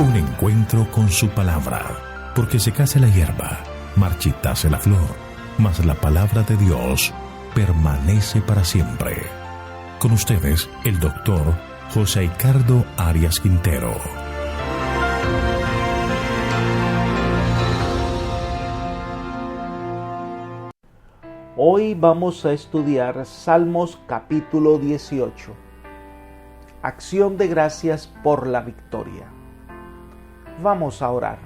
Un encuentro con su palabra, porque secase la hierba, marchitase la flor, mas la palabra de Dios permanece para siempre. Con ustedes, el doctor José Ricardo Arias Quintero. Hoy vamos a estudiar Salmos capítulo 18. Acción de gracias por la victoria. Vamos a orar.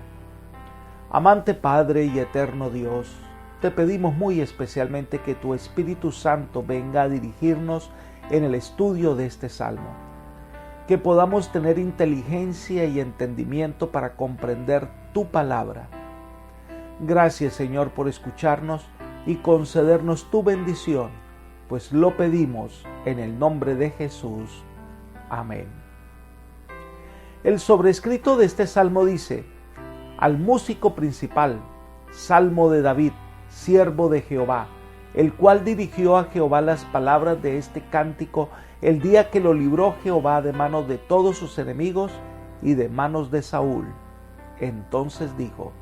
Amante Padre y eterno Dios, te pedimos muy especialmente que tu Espíritu Santo venga a dirigirnos en el estudio de este salmo, que podamos tener inteligencia y entendimiento para comprender tu palabra. Gracias, Señor, por escucharnos y concedernos tu bendición, pues lo pedimos en el nombre de Jesús. Amén. El sobrescrito de este salmo dice: al músico principal, salmo de David, siervo de Jehová, el cual dirigió a Jehová las palabras de este cántico el día que lo libró Jehová de manos de todos sus enemigos y de manos de Saúl. Entonces dijo.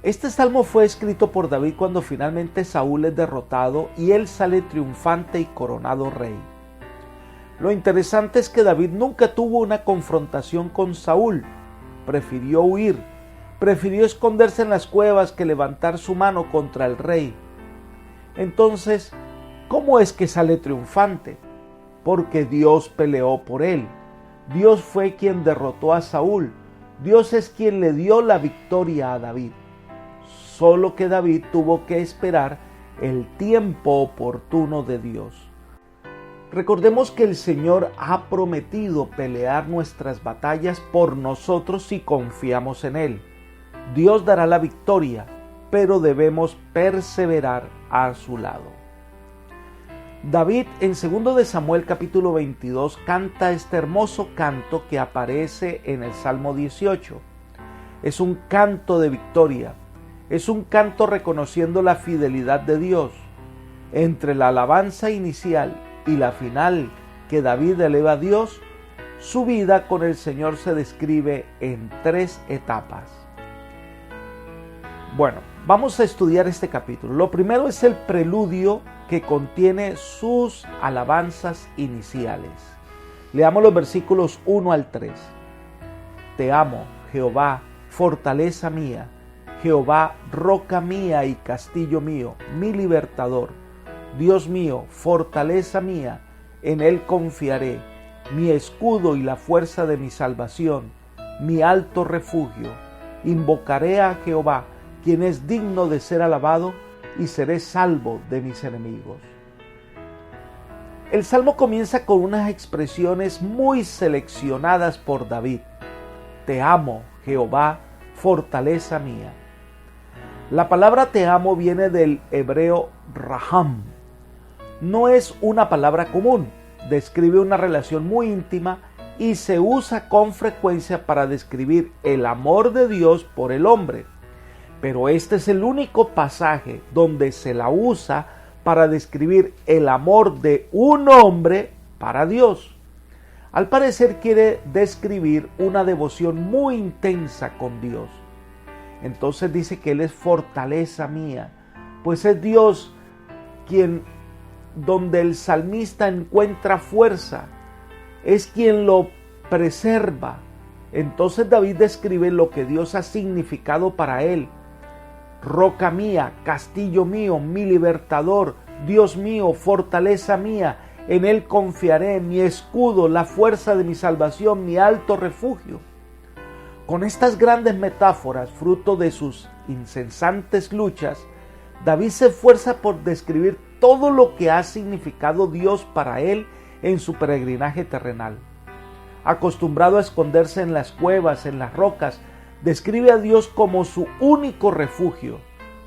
Este salmo fue escrito por David cuando finalmente Saúl es derrotado y él sale triunfante y coronado rey. Lo interesante es que David nunca tuvo una confrontación con Saúl. Prefirió huir, prefirió esconderse en las cuevas que levantar su mano contra el rey. Entonces, ¿cómo es que sale triunfante? Porque Dios peleó por él. Dios fue quien derrotó a Saúl. Dios es quien le dio la victoria a David. Solo que David tuvo que esperar el tiempo oportuno de Dios. Recordemos que el Señor ha prometido pelear nuestras batallas por nosotros si confiamos en Él. Dios dará la victoria, pero debemos perseverar a su lado. David en 2 de Samuel capítulo 22 canta este hermoso canto que aparece en el Salmo 18. Es un canto de victoria. Es un canto reconociendo la fidelidad de Dios. Entre la alabanza inicial y la final que David eleva a Dios, su vida con el Señor se describe en 3 etapas. Bueno, vamos a estudiar este capítulo. Lo primero es el preludio que contiene sus alabanzas iniciales. Leamos los versículos 1 al 3. Te amo, Jehová, fortaleza mía. Jehová, roca mía y castillo mío, mi libertador. Dios mío, fortaleza mía, en Él confiaré, mi escudo y la fuerza de mi salvación, mi alto refugio. Invocaré a Jehová, quien es digno de ser alabado, y seré salvo de mis enemigos. El salmo comienza con unas expresiones muy seleccionadas por David. Te amo, Jehová, fortaleza mía. La palabra te amo viene del hebreo raham. No es una palabra común, describe una relación muy íntima y se usa con frecuencia para describir el amor de Dios por el hombre. Pero este es el único pasaje donde se la usa para describir el amor de un hombre para Dios. Al parecer quiere describir una devoción muy intensa con Dios. Entonces dice que Él es fortaleza mía, pues es Dios donde el salmista encuentra fuerza, es quien lo preserva. Entonces David describe lo que Dios ha significado para él. Roca mía, castillo mío, mi libertador, Dios mío, fortaleza mía, en Él confiaré, mi escudo, la fuerza de mi salvación, mi alto refugio. Con estas grandes metáforas, fruto de sus incesantes luchas, David se esfuerza por describir todo lo que ha significado Dios para él en su peregrinaje terrenal. Acostumbrado a esconderse en las cuevas, en las rocas, describe a Dios como su único refugio.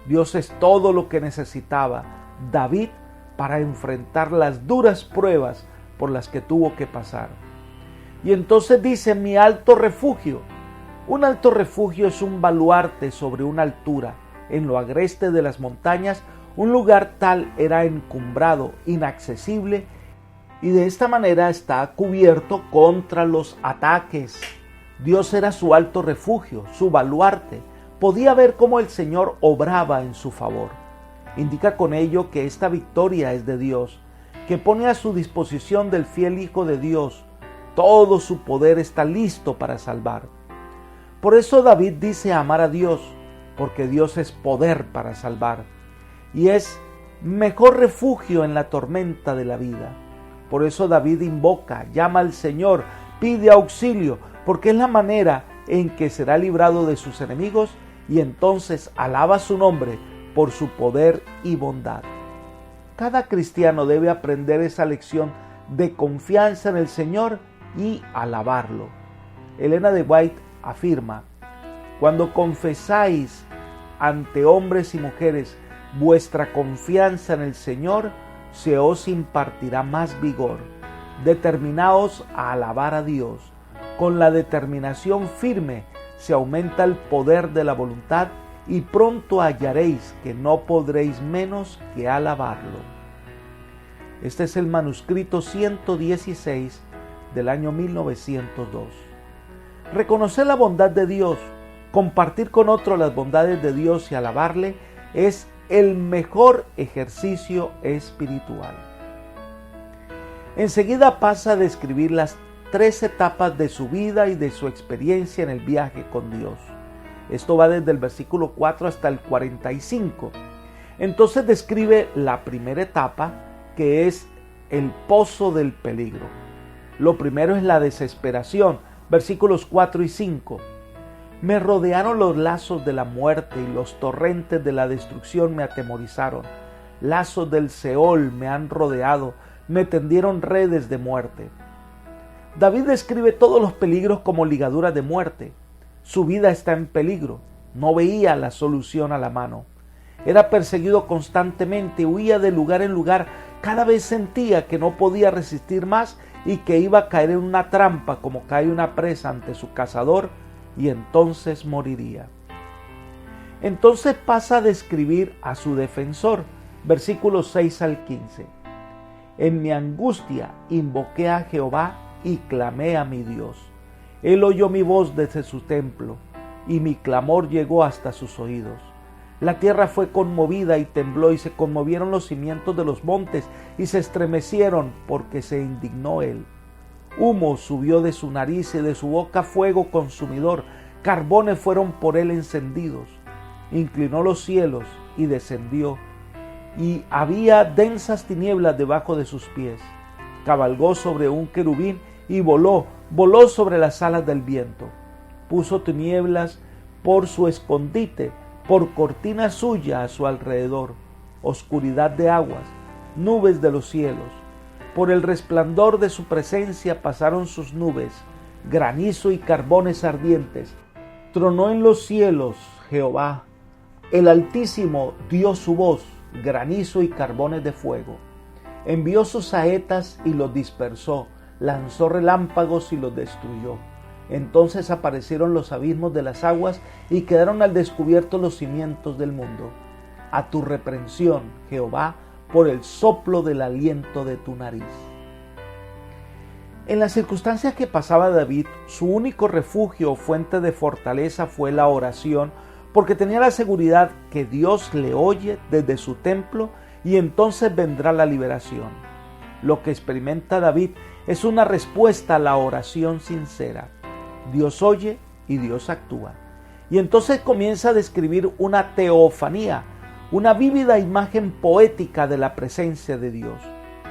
Dios es todo lo que necesitaba David para enfrentar las duras pruebas por las que tuvo que pasar. Y entonces dice, mi alto refugio. Un alto refugio es un baluarte sobre una altura. En lo agreste de las montañas, un lugar tal era encumbrado, inaccesible, y de esta manera está cubierto contra los ataques Dios era su alto refugio, su baluarte. Podía ver cómo el Señor obraba en su favor. Indica con ello que esta victoria es de Dios, que pone a su disposición del fiel Hijo de Dios. Todo su poder está listo para salvar. Por eso David dice amar a Dios, porque Dios es poder para salvar y es mejor refugio en la tormenta de la vida. Por eso David invoca, llama al Señor, pide auxilio, porque es la manera en que será librado de sus enemigos y entonces alaba su nombre por su poder y bondad. Cada cristiano debe aprender esa lección de confianza en el Señor y alabarlo. Elena de White afirma: cuando confesáis ante hombres y mujeres vuestra confianza en el Señor, se os impartirá más vigor. Determinaos a alabar a Dios. Con la determinación firme se aumenta el poder de la voluntad y pronto hallaréis que no podréis menos que alabarlo. Este es el manuscrito 116 del año 1902. Reconocer la bondad de Dios, compartir con otros las bondades de Dios y alabarle es el mejor ejercicio espiritual. Enseguida pasa a describir las 3 etapas de su vida y de su experiencia en el viaje con Dios. Esto va desde el versículo 4 hasta el 45. Entonces describe la primera etapa, que es el pozo del peligro. Lo primero es la desesperación, versículos 4 y 5. Me rodearon los lazos de la muerte y los torrentes de la destrucción me atemorizaron. Lazos del Seol me han rodeado, me tendieron redes de muerte. David describe todos los peligros como ligaduras de muerte. Su vida está en peligro. No veía la solución a la mano. Era perseguido constantemente, huía de lugar en lugar. Cada vez sentía que no podía resistir más y que iba a caer en una trampa como cae una presa ante su cazador, y entonces moriría. Entonces pasa a describir a su defensor, versículos 6 al 15. En mi angustia invoqué a Jehová y clamé a mi Dios. Él oyó mi voz desde su templo, y mi clamor llegó hasta sus oídos. La tierra fue conmovida y tembló, y se conmovieron los cimientos de los montes, y se estremecieron porque se indignó él. Humo subió de su nariz y de su boca fuego consumidor, carbones fueron por él encendidos. Inclinó los cielos y descendió, y había densas tinieblas debajo de sus pies. Cabalgó sobre un querubín y voló sobre las alas del viento. Puso tinieblas por su escondite, por cortina suya a su alrededor, oscuridad de aguas, nubes de los cielos. Por el resplandor de su presencia pasaron sus nubes, granizo y carbones ardientes. Tronó en los cielos Jehová, el Altísimo dio su voz, granizo y carbones de fuego. Envió sus saetas y los dispersó, lanzó relámpagos y los destruyó. Entonces aparecieron los abismos de las aguas y quedaron al descubierto los cimientos del mundo. A tu reprensión, Jehová, por el soplo del aliento de tu nariz. En las circunstancias que pasaba David, su único refugio o fuente de fortaleza fue la oración, porque tenía la seguridad que Dios le oye desde su templo y entonces vendrá la liberación. Lo que experimenta David es una respuesta a la oración sincera. Dios oye y Dios actúa. Y entonces comienza a describir una teofanía, una vívida imagen poética de la presencia de Dios.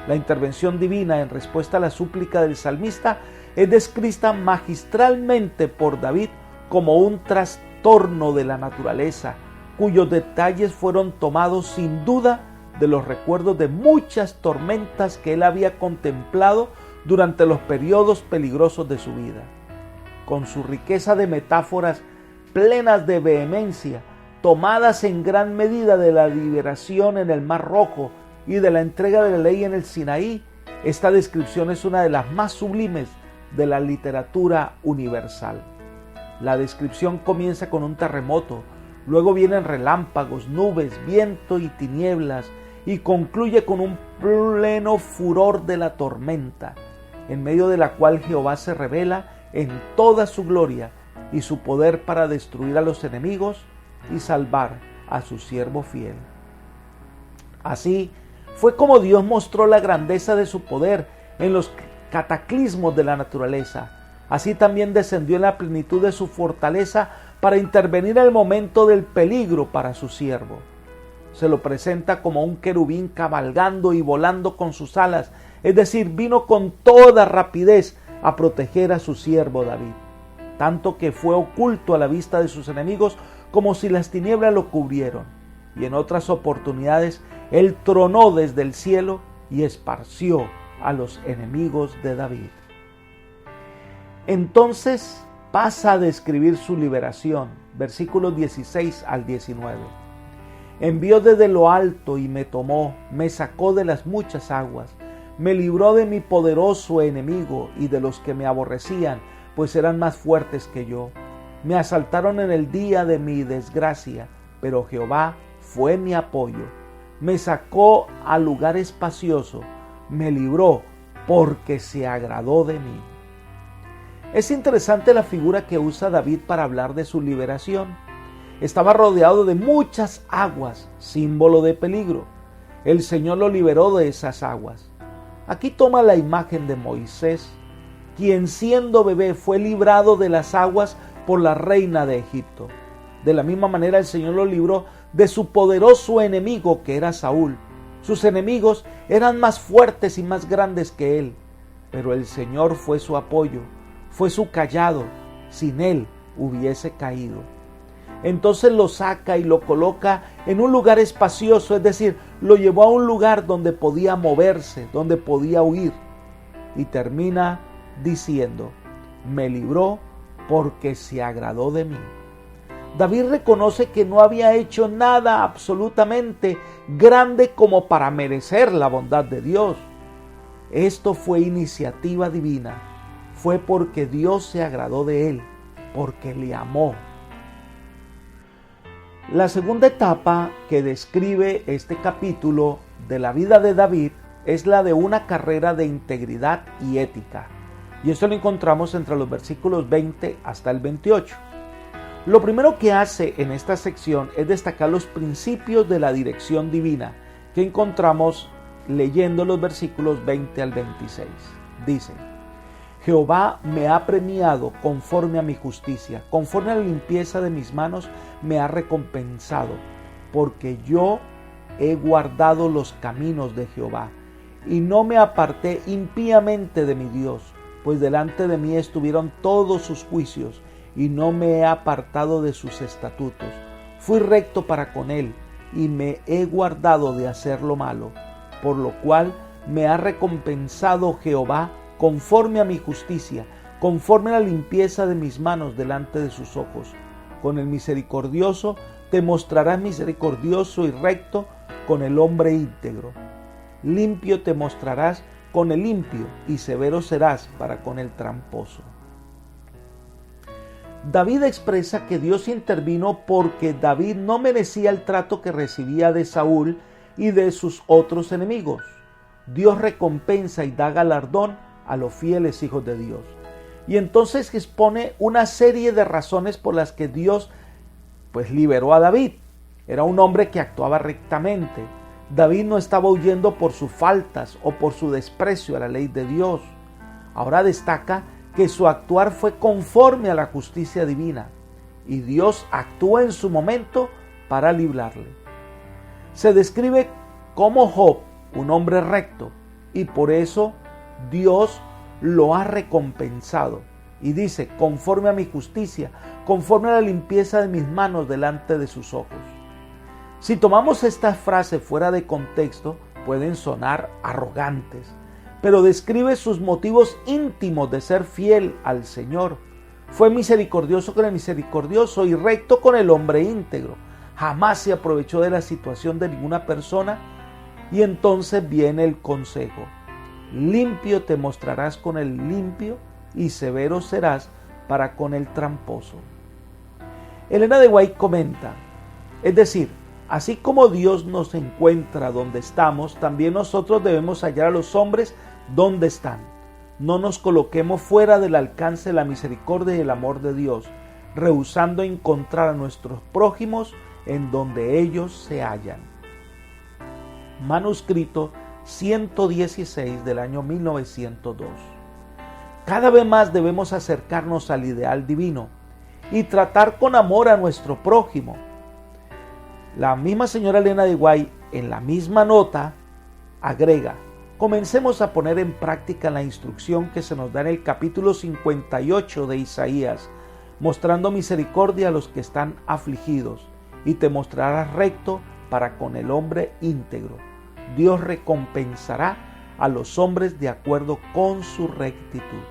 La intervención divina en respuesta a la súplica del salmista es descrita magistralmente por David como un trastorno de la naturaleza, cuyos detalles fueron tomados sin duda de los recuerdos de muchas tormentas que él había contemplado durante los periodos peligrosos de su vida. Con su riqueza de metáforas plenas de vehemencia, tomadas en gran medida de la liberación en el Mar Rojo y de la entrega de la ley en el Sinaí, esta descripción es una de las más sublimes de la literatura universal. La descripción comienza con un terremoto, luego vienen relámpagos, nubes, viento y tinieblas, y concluye con un pleno furor de la tormenta, en medio de la cual Jehová se revela en toda su gloria y su poder para destruir a los enemigos y salvar a su siervo fiel. Así fue como Dios mostró la grandeza de su poder en los cataclismos de la naturaleza. Así también descendió en la plenitud de su fortaleza para intervenir en el momento del peligro para su siervo. Se lo presenta como un querubín cabalgando y volando con sus alas, es decir, vino con toda rapidez a proteger a su siervo David, tanto que fue oculto a la vista de sus enemigos como si las tinieblas lo cubrieron. Y en otras oportunidades, él tronó desde el cielo y esparció a los enemigos de David. Entonces pasa a describir su liberación, versículos 16 al 19. Envió desde lo alto y me tomó, me sacó de las muchas aguas, me libró de mi poderoso enemigo y de los que me aborrecían, pues eran más fuertes que yo. Me asaltaron en el día de mi desgracia, pero Jehová fue mi apoyo. Me sacó a lugar espacioso, me libró porque se agradó de mí. Es interesante la figura que usa David para hablar de su liberación. Estaba rodeado de muchas aguas, símbolo de peligro. El Señor lo liberó de esas aguas. Aquí toma la imagen de Moisés, quien siendo bebé fue librado de las aguas por la reina de Egipto. De la misma manera el Señor lo libró de su poderoso enemigo que era Saúl. Sus enemigos eran más fuertes y más grandes que él, pero el Señor fue su apoyo, fue su cayado. Sin él hubiese caído. Entonces lo saca y lo coloca en un lugar espacioso, es decir, lo llevó a un lugar donde podía moverse, donde podía huir. Y termina diciendo, me libró porque se agradó de mí. David reconoce que no había hecho nada absolutamente grande como para merecer la bondad de Dios. Esto fue iniciativa divina. Fue porque Dios se agradó de él, porque le amó. La segunda etapa que describe este capítulo de la vida de David es la de una carrera de integridad y ética. Y esto lo encontramos entre los versículos 20 hasta el 28. Lo primero que hace en esta sección es destacar los principios de la dirección divina que encontramos leyendo los versículos 20 al 26. Dice, Jehová me ha premiado conforme a mi justicia, conforme a la limpieza de mis manos me ha recompensado, porque yo he guardado los caminos de Jehová y no me aparté impíamente de mi Dios, pues delante de mí estuvieron todos sus juicios y no me he apartado de sus estatutos. Fui recto para con él y me he guardado de hacer lo malo, por lo cual me ha recompensado Jehová conforme a mi justicia, conforme a la limpieza de mis manos delante de sus ojos. Con el misericordioso te mostrarás misericordioso y recto con el hombre íntegro. Limpio te mostrarás con el limpio y severo serás para con el tramposo. David expresa que Dios intervino porque David no merecía el trato que recibía de Saúl y de sus otros enemigos. Dios recompensa y da galardón a los fieles hijos de Dios. Y entonces expone una serie de razones por las que Dios liberó a David. Era un hombre que actuaba rectamente. David no estaba huyendo por sus faltas o por su desprecio a la ley de Dios. Ahora destaca que su actuar fue conforme a la justicia divina y Dios actúa en su momento para librarle. Se describe como Job, un hombre recto, y por eso Dios lo ha recompensado. Y dice, conforme a mi justicia, conforme a la limpieza de mis manos delante de sus ojos. Si tomamos esta frase fuera de contexto, pueden sonar arrogantes, pero describe sus motivos íntimos de ser fiel al Señor. Fue misericordioso con el misericordioso y recto con el hombre íntegro. Jamás se aprovechó de la situación de ninguna persona. Y entonces viene el consejo. Limpio te mostrarás con el limpio y severo serás para con el tramposo. Elena de White comenta, es decir, así como Dios nos encuentra donde estamos, también nosotros debemos hallar a los hombres donde están. no nos coloquemos fuera del alcance de la misericordia y el amor de Dios, rehusando encontrar a nuestros prójimos en donde ellos se hallan. Manuscrito 116 del año 1902. Cada vez más debemos acercarnos al ideal divino y tratar con amor a nuestro prójimo. La misma señora Elena de White, en la misma nota, agrega: comencemos a poner en práctica la instrucción que se nos da en el capítulo 58 de Isaías, mostrando misericordia a los que están afligidos, y te mostrarás recto para con el hombre íntegro. Dios recompensará a los hombres de acuerdo con su rectitud.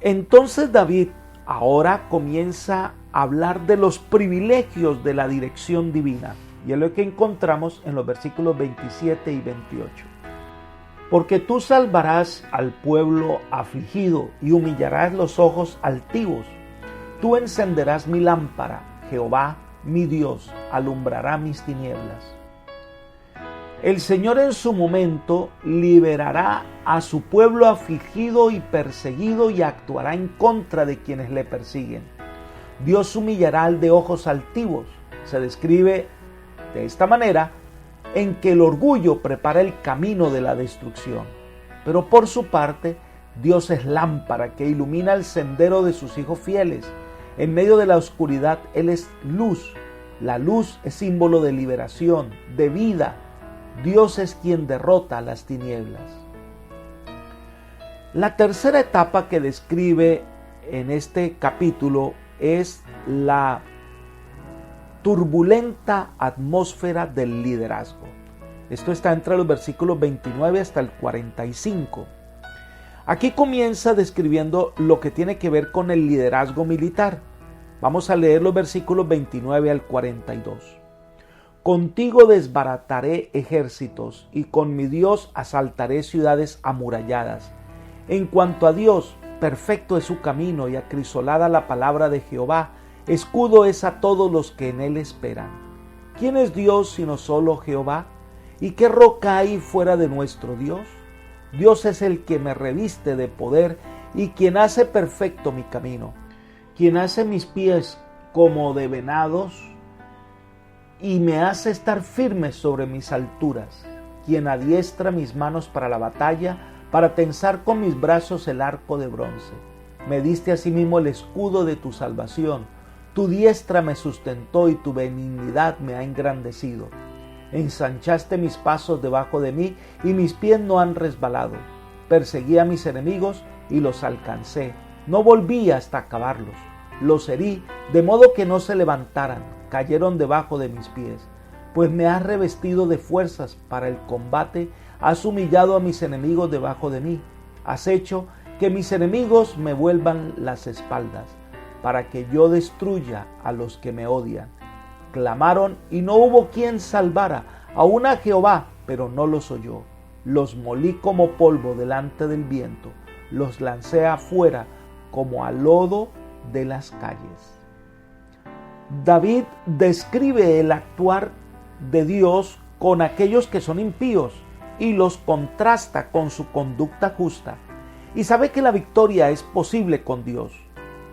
Entonces David ahora comienza a hablar de los privilegios de la dirección divina, y es lo que encontramos en los versículos 27 y 28. Porque tú salvarás al pueblo afligido y humillarás los ojos altivos. Tú encenderás mi lámpara, Jehová, mi Dios, alumbrará mis tinieblas. El Señor en su momento liberará a su pueblo afligido y perseguido y actuará en contra de quienes le persiguen. Dios humillará al de ojos altivos. Se describe de esta manera en que el orgullo prepara el camino de la destrucción. Pero por su parte, Dios es lámpara que ilumina el sendero de sus hijos fieles. En medio de la oscuridad, Él es luz. La luz es símbolo de liberación, de vida. Dios es quien derrota las tinieblas. La tercera etapa que describe en este capítulo es la turbulenta atmósfera del liderazgo. Esto está entre los versículos 29 hasta el 45. Aquí comienza describiendo lo que tiene que ver con el liderazgo militar. Vamos a leer los versículos 29 al 42. Contigo desbarataré ejércitos y con mi Dios asaltaré ciudades amuralladas. En cuanto a Dios, perfecto es su camino y acrisolada la palabra de Jehová, escudo es a todos los que en él esperan. ¿Quién es Dios sino solo Jehová? ¿Y qué roca hay fuera de nuestro Dios? Dios es el que me reviste de poder y quien hace perfecto mi camino, quien hace mis pies como de venados y me hace estar firme sobre mis alturas, quien adiestra mis manos para la batalla, para tensar con mis brazos el arco de bronce. Me diste asimismo el escudo de tu salvación, tu diestra me sustentó y tu benignidad me ha engrandecido. Ensanchaste mis pasos debajo de mí y mis pies no han resbalado. Perseguí a mis enemigos y los alcancé. No volví hasta acabarlos. Los herí de modo que no se levantaran. Cayeron debajo de mis pies. Pues me has revestido de fuerzas para el combate. Has humillado a mis enemigos debajo de mí. Has hecho que mis enemigos me vuelvan las espaldas, para que yo destruya a los que me odian. Clamaron y no hubo quien salvara, aun a Jehová, pero no los oyó. Los molí como polvo delante del viento, los lancé afuera como a lodo de las calles. David describe el actuar de Dios con aquellos que son impíos y los contrasta con su conducta justa. Y sabe que la victoria es posible con Dios.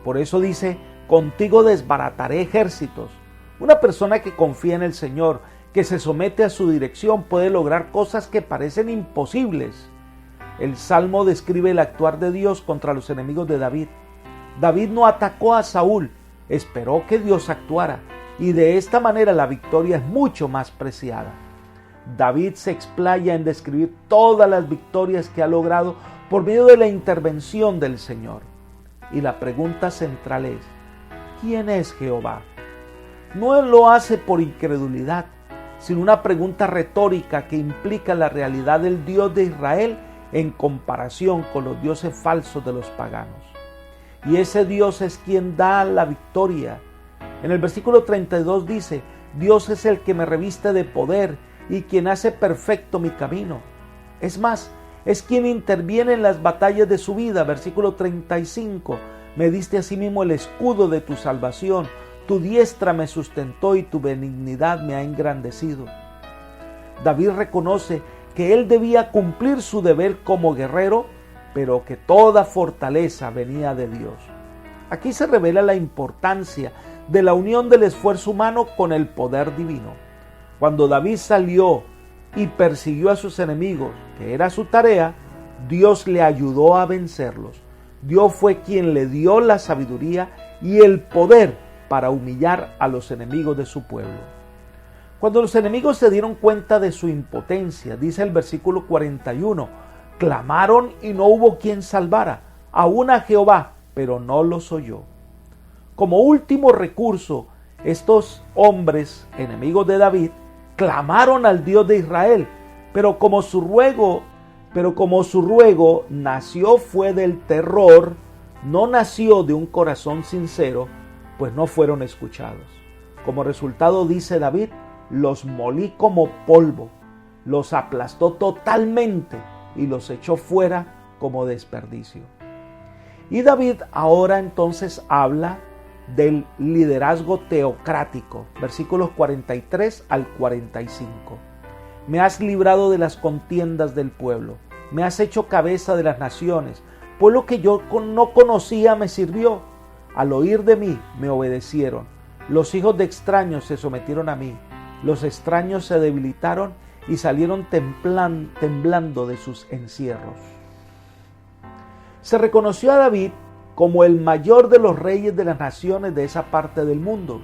Por eso dice, contigo desbarataré ejércitos. Una persona que confía en el Señor, que se somete a su dirección, puede lograr cosas que parecen imposibles. El Salmo describe el actuar de Dios contra los enemigos de David. David no atacó a Saúl, esperó que Dios actuara, y de esta manera la victoria es mucho más preciada. David se explaya en describir todas las victorias que ha logrado por medio de la intervención del Señor. Y la pregunta central es, ¿quién es Jehová? No lo hace por incredulidad, sino una pregunta retórica que implica la realidad del Dios de Israel en comparación con los dioses falsos de los paganos. Y ese Dios es quien da la victoria. En el versículo 32 dice, Dios es el que me reviste de poder y quien hace perfecto mi camino. Es más, es quien interviene en las batallas de su vida. Versículo 35, me diste asimismo el escudo de tu salvación, tu diestra me sustentó y tu benignidad me ha engrandecido. David reconoce que él debía cumplir su deber como guerrero, pero que toda fortaleza venía de Dios. Aquí se revela la importancia de la unión del esfuerzo humano con el poder divino. Cuando David salió y persiguió a sus enemigos, que era su tarea, Dios le ayudó a vencerlos. Dios fue quien le dio la sabiduría y el poder para humillar a los enemigos de su pueblo. Cuando los enemigos se dieron cuenta de su impotencia, dice el versículo 41, clamaron y no hubo quien salvara, aún a Jehová, pero no los oyó. Como último recurso, estos hombres, enemigos de David, clamaron al Dios de Israel, pero como su ruego nació fue del terror, no nació de un corazón sincero, pues no fueron escuchados. Como resultado, dice David, los molí como polvo, los aplastó totalmente y los echó fuera como desperdicio. Y David ahora entonces habla del liderazgo teocrático, versículos 43 al 45. Me has librado de las contiendas del pueblo, me has hecho cabeza de las naciones, pueblo que yo no conocía me sirvió. Al oír de mí me obedecieron, los hijos de extraños se sometieron a mí, los extraños se debilitaron y salieron temblando de sus encierros. Se reconoció a David como el mayor de los reyes de las naciones de esa parte del mundo.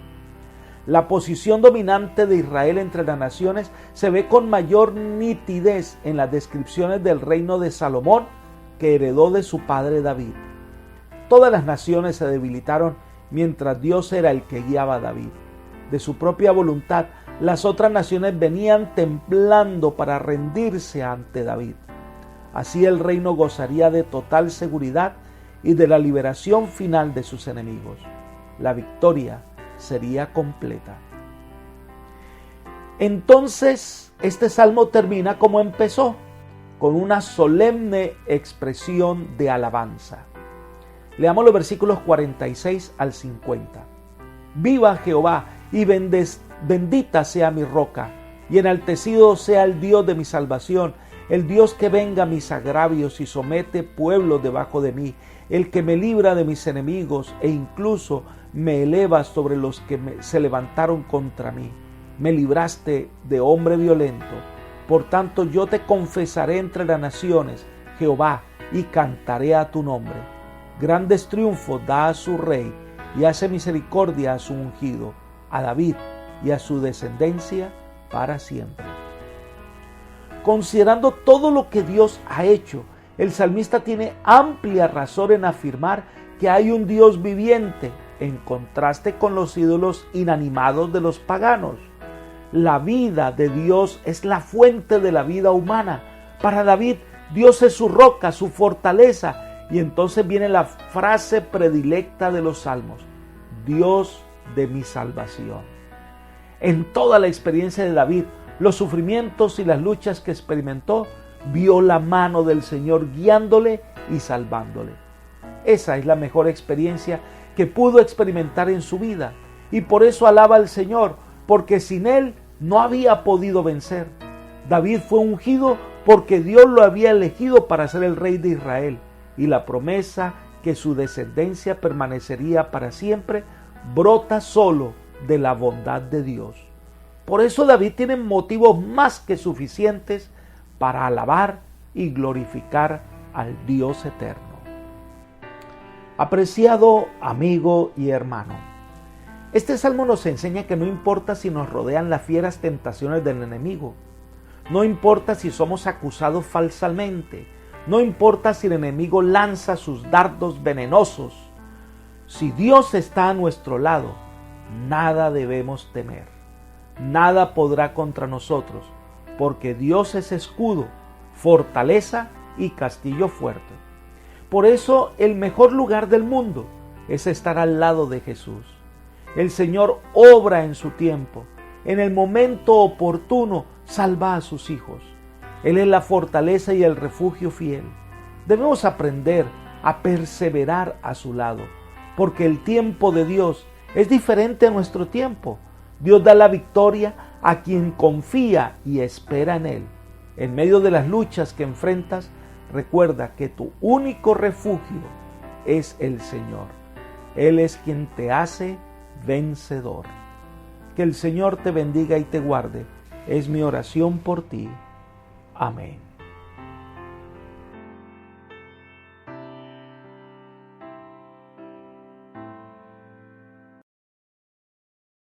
La posición dominante de Israel entre las naciones se ve con mayor nitidez en las descripciones del reino de Salomón que heredó de su padre David. Todas las naciones se debilitaron mientras Dios era el que guiaba a David. De su propia voluntad, las otras naciones venían temblando para rendirse ante David. Así el reino gozaría de total seguridad y de la liberación final de sus enemigos. La victoria sería completa. Entonces, este salmo termina como empezó, con una solemne expresión de alabanza. Leamos los versículos 46 al 50. Viva Jehová y bendita sea mi roca, y enaltecido sea el Dios de mi salvación, el Dios que venga mis agravios y somete pueblos debajo de mí, el que me libra de mis enemigos e incluso me eleva sobre los que se levantaron contra mí. Me libraste de hombre violento. Por tanto yo te confesaré entre las naciones, Jehová, y cantaré a tu nombre. Grandes triunfos da a su rey y hace misericordia a su ungido, a David y a su descendencia para siempre. Considerando todo lo que Dios ha hecho, el salmista tiene amplia razón en afirmar que hay un Dios viviente, en contraste con los ídolos inanimados de los paganos. La vida de Dios es la fuente de la vida humana. Para David, Dios es su roca, su fortaleza. Y entonces viene la frase predilecta de los salmos: Dios de mi salvación. En toda la experiencia de David, los sufrimientos y las luchas que experimentó, vio la mano del Señor guiándole y salvándole. Esa es la mejor experiencia que pudo experimentar en su vida, y por eso alaba al Señor, porque sin Él no había podido vencer. David fue ungido porque Dios lo había elegido para ser el rey de Israel, y la promesa que su descendencia permanecería para siempre brota solo de la bondad de Dios. Por eso David tiene motivos más que suficientes para alabar y glorificar al Dios eterno. Apreciado amigo y hermano, este salmo nos enseña que no importa si nos rodean las fieras tentaciones del enemigo, no importa si somos acusados falsamente, no importa si el enemigo lanza sus dardos venenosos, si Dios está a nuestro lado, nada debemos temer, nada podrá contra nosotros, porque Dios es escudo, fortaleza y castillo fuerte. Por eso el mejor lugar del mundo es estar al lado de Jesús. El Señor obra en su tiempo. En el momento oportuno salva a sus hijos. Él es la fortaleza y el refugio fiel. Debemos aprender a perseverar a su lado, porque el tiempo de Dios es diferente a nuestro tiempo. Dios da la victoria a quien confía y espera en Él. En medio de las luchas que enfrentas, recuerda que tu único refugio es el Señor. Él es quien te hace vencedor. Que el Señor te bendiga y te guarde. Es mi oración por ti. Amén.